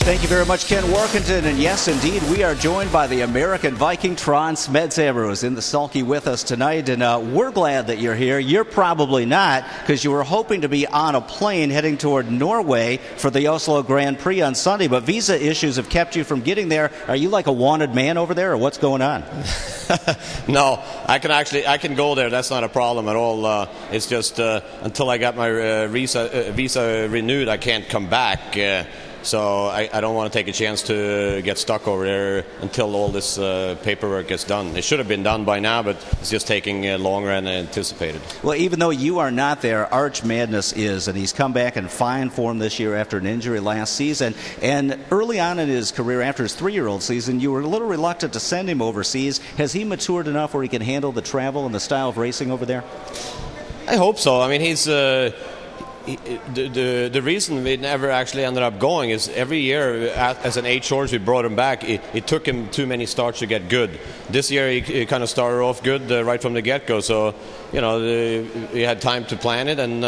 Thank you very much, Ken Workington. And yes, indeed, we are joined by the American Viking, Trond Smedshammer, who's in the Sulky with us tonight. And we're glad that you're here. You're probably not, because you were hoping to be on a plane heading toward Norway for the Oslo Grand Prix on Sunday. But visa issues have kept you from getting there. Are you like a wanted man over there, or what's going on? No, I can go there. That's not a problem at all. It's just until I got my visa renewed, I can't come back. So I don't want to take a chance to get stuck over there until all this paperwork gets done. It should have been done by now, but it's just taking longer than anticipated. Well, even though you are not there, Arch Madness is, and he's come back in fine form this year after an injury last season. And early on in his career, after his 3-year-old season, you were a little reluctant to send him overseas. Has he matured enough where he can handle the travel and the style of racing over there? I hope so. I mean, he's... The reason we never actually ended up going is every year as an H horse we brought him back. It took him too many starts to get good. This year he kind of started off good right from the get-go, so we had time to plan it, and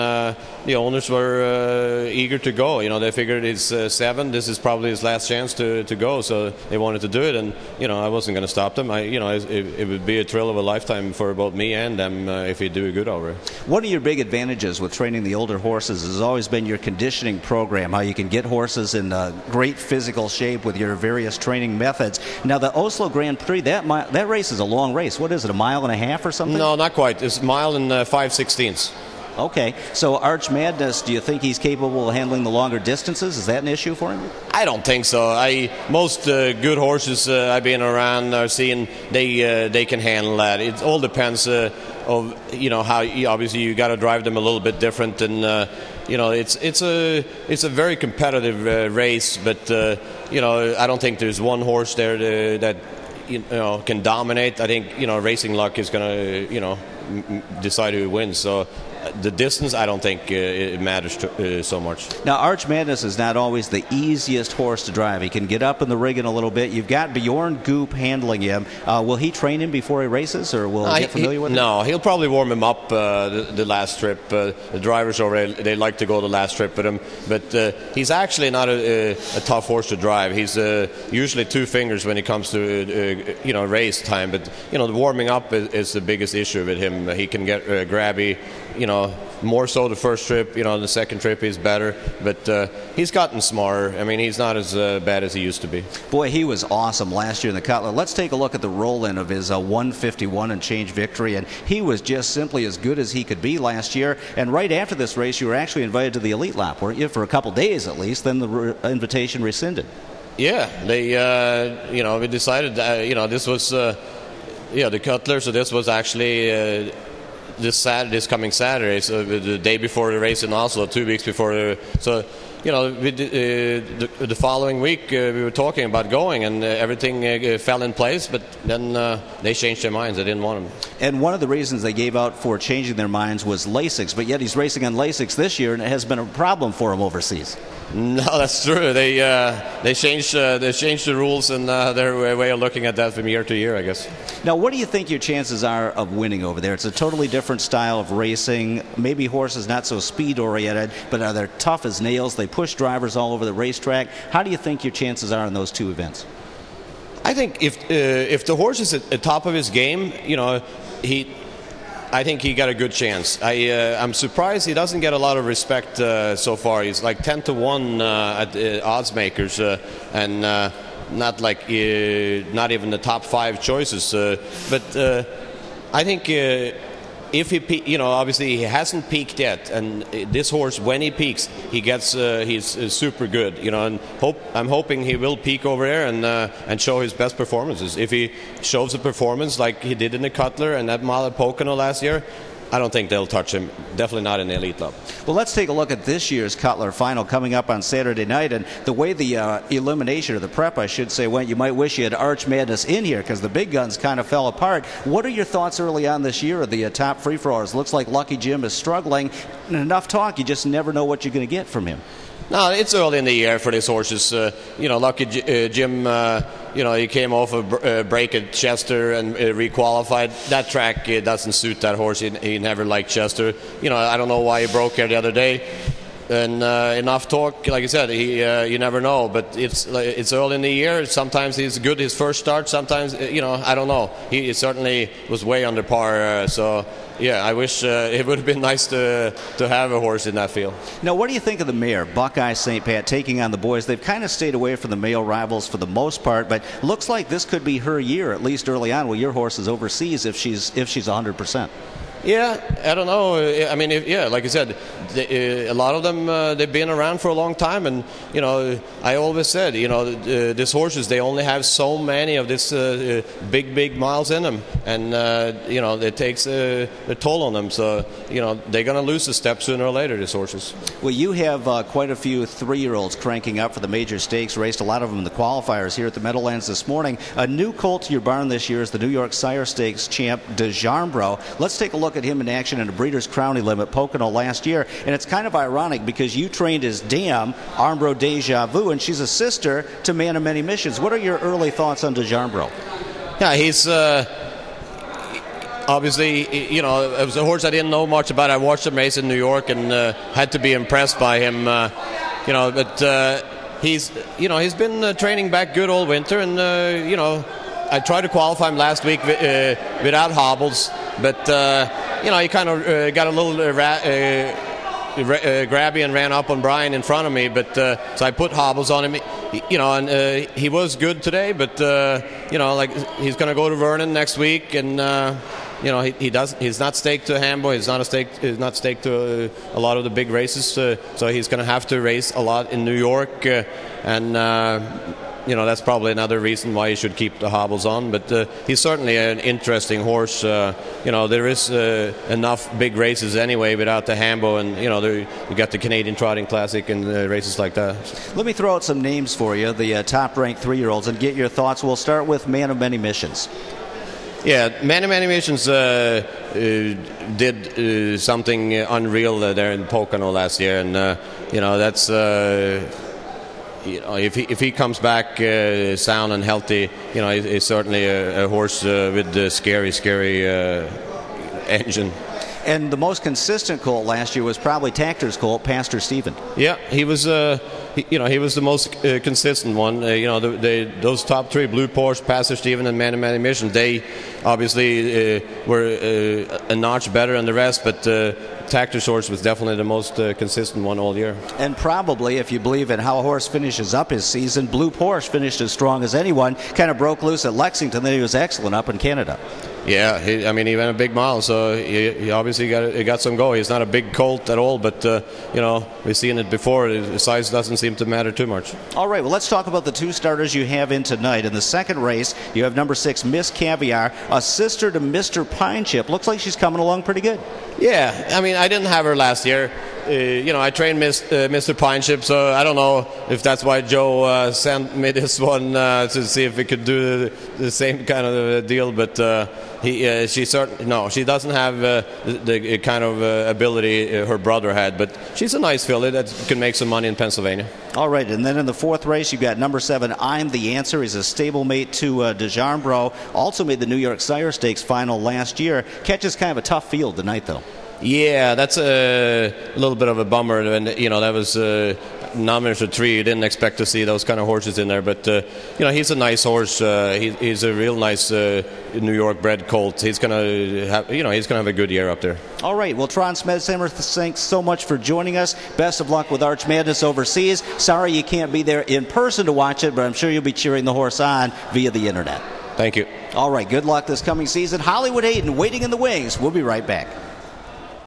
the owners were eager to go. They figured he's 7. This is probably his last chance to go, so they wanted to do it, and I wasn't going to stop them. It would be a thrill of a lifetime for both me and them if he do good over it. One of your big advantages with training the older horses has always been your conditioning program, how you can get horses in great physical shape with your various training methods. Now, the Oslo Grand Prix, that race is a long race. What is it, a mile and a half or something? No, not quite. It's a mile and 5/16. Okay. So Arch Madness, do you think he's capable of handling the longer distances? Is that an issue for him? I don't think so. Most good horses I've been around are seeing they can handle that. It all depends of how obviously you got to drive them a little bit different, and it's a very competitive race, but I don't think there's one horse there that can dominate. I think racing luck is going to decide who wins. So the distance, I don't think it matters so much. Now, Arch Madness is not always the easiest horse to drive. He can get up in the rigging a little bit. You've got Bjorn Goop handling him. Will he train him before he races, or will he get familiar with him? No, he'll probably warm him up the last trip. The drivers already, they like to go the last trip with him. But he's actually not a tough horse to drive. He's usually 2 fingers when it comes to race time. But the warming up is the biggest issue with him. He can get grabby. More so the first trip. The second trip he's better, but he's gotten smarter. I mean, he's not as bad as he used to be. Boy, he was awesome last year in the Cutler. Let's take a look at the roll-in of his 151 and change victory, and he was just simply as good as he could be last year. And right after this race, you were actually invited to the Elite Lap, weren't you, for a couple days at least? Then the invitation rescinded. Yeah, they we decided this was the Cutler, so this was actually this coming Saturday, so the day before the race in Oslo, 2 weeks before. So, the following week we were talking about going, and everything fell in place. But then they changed their minds; they didn't want him. And one of the reasons they gave out for changing their minds was Lasix. But yet he's racing on Lasix this year, and it has been a problem for him overseas. No, that's true. They changed the rules and their way of looking at that from year to year, I guess. Now, what do you think your chances are of winning over there? It's a totally different style of racing. Maybe horses not so speed oriented, but they're tough as nails. They push drivers all over the racetrack. How do you think your chances are in those 2 events? I think if the horse is at the top of his game, I think he got a good chance. I'm surprised he doesn't get a lot of respect so far. He's like 10-1 at odds makers, and not not even the top 5 choices. But I think if he, obviously he hasn't peaked yet, and this horse, when he peaks, he's super good. And I'm hoping he will peak over there and show his best performances. If he shows a performance like he did in the Cutler and that mile at Pocono last year, I don't think they'll touch him. Definitely not in the Elite Club. Well, let's take a look at this year's Cutler final coming up on Saturday night. And the way the elimination, or the prep, I should say, went, you might wish you had Arch Madness in here because the big guns kind of fell apart. What are your thoughts early on this year of the top free-for-allers? Looks like Lucky Jim is struggling. And enough talk, you just never know what you're going to get from him. No, it's early in the year for these horses. Lucky Jim, he came off a break at Chester and requalified. That track doesn't suit that horse. He never liked Chester. I don't know why he broke here the other day. and enough talk. Like I said, you never know. But it's early in the year. Sometimes he's good his first start. Sometimes I don't know. He certainly was way under par. So yeah, I wish it would have been nice to have a horse in that field. Now, what do you think of the mare, Buckeye St. Pat, taking on the boys? They've kind of stayed away from the male rivals for the most part, but looks like this could be her year, at least early on. Well, your horse is overseas if she's 100%. Yeah, I don't know. I mean, like I said, a lot of them they've been around for a long time, and I always said, these horses, they only have so many of this big miles in them, and it takes a toll on them. So they're going to lose a step sooner or later, these horses. Well, you have quite a few 3-year-olds cranking up for the major stakes. Raced a lot of them in the qualifiers here at the Meadowlands this morning. A new colt to your barn this year is the New York Sire Stakes champ DeJarmbro. Let's take a look at him in action in a Breeders' Crown he limit Pocono last year, and it's kind of ironic because you trained his dam, Armbro Deja Vu, and she's a sister to Man of Many Missions. What are your early thoughts on DeJarmbro? Yeah, he's obviously, it was a horse I didn't know much about. I watched him race in New York and had to be impressed by him, but he's been training back good all winter, and I tried to qualify him last week without hobbles, but he kind of got a little grabby and ran up on Brian in front of me, but so I put hobbles on him, and he was good today, but he's going to go to Vernon next week, and he's not staked to Hambo, he's not staked to a lot of the big races, so he's going to have to race a lot in New York, and that's probably another reason why you should keep the hobbles on. But he's certainly an interesting horse. There is enough big races anyway without the Hambo, and you got the Canadian Trotting Classic and races like that. Let me throw out some names for you, the top-ranked 3-year-olds, and get your thoughts. We'll start with Man of Many Missions. Yeah, Man of Many Missions did something unreal there in Pocono last year, and that's. If he comes back sound and healthy, he's certainly a horse with a scary engine. And the most consistent colt last year was probably Tactor's colt, Pastor Stephen. Yeah, he was. He was the most consistent one. Those top 3, Blue Porsche, Pastor Stephen, and Man of Many Missions, they obviously were a notch better than the rest, but Tactor's horse was definitely the most consistent one all year. And probably, if you believe in how a horse finishes up his season, Blue Porsche finished as strong as anyone, kind of broke loose at Lexington, then he was excellent up in Canada. Yeah, he ran a big mile, so he obviously got some go. He's not a big colt at all, but we've seen it before. The size doesn't seem to matter too much. All right, well, let's talk about the 2 starters you have in tonight. In the second race, you have number 6, Miss Caviar, a sister to Mr. Pine Chip. Looks like she's coming along pretty good. Yeah, I mean, I didn't have her last year. I trained Mr. Pine Chip, so I don't know if that's why Joe sent me this one to see if we could do the same kind of deal. But she doesn't have the kind of ability her brother had. But she's a nice filly that can make some money in Pennsylvania. All right, and then in the 4th race, you've got number 7, I'm the Answer. He's a stablemate to DeJarmbro. Also made the New York Sire Stakes final last year. Catches kind of a tough field tonight, though. Yeah, that's a little bit of a bummer, and that was nominated for 3. You didn't expect to see those kind of horses in there, but he's a nice horse. He's a real nice New York bred colt. He's gonna have a good year up there. All right, well, Trond Smedshammer, thanks so much for joining us. Best of luck with Arch Madness overseas. Sorry you can't be there in person to watch it, but I'm sure you'll be cheering the horse on via the internet. Thank you. All right, good luck this coming season. Hollywood Hayden waiting in the wings. We'll be right back.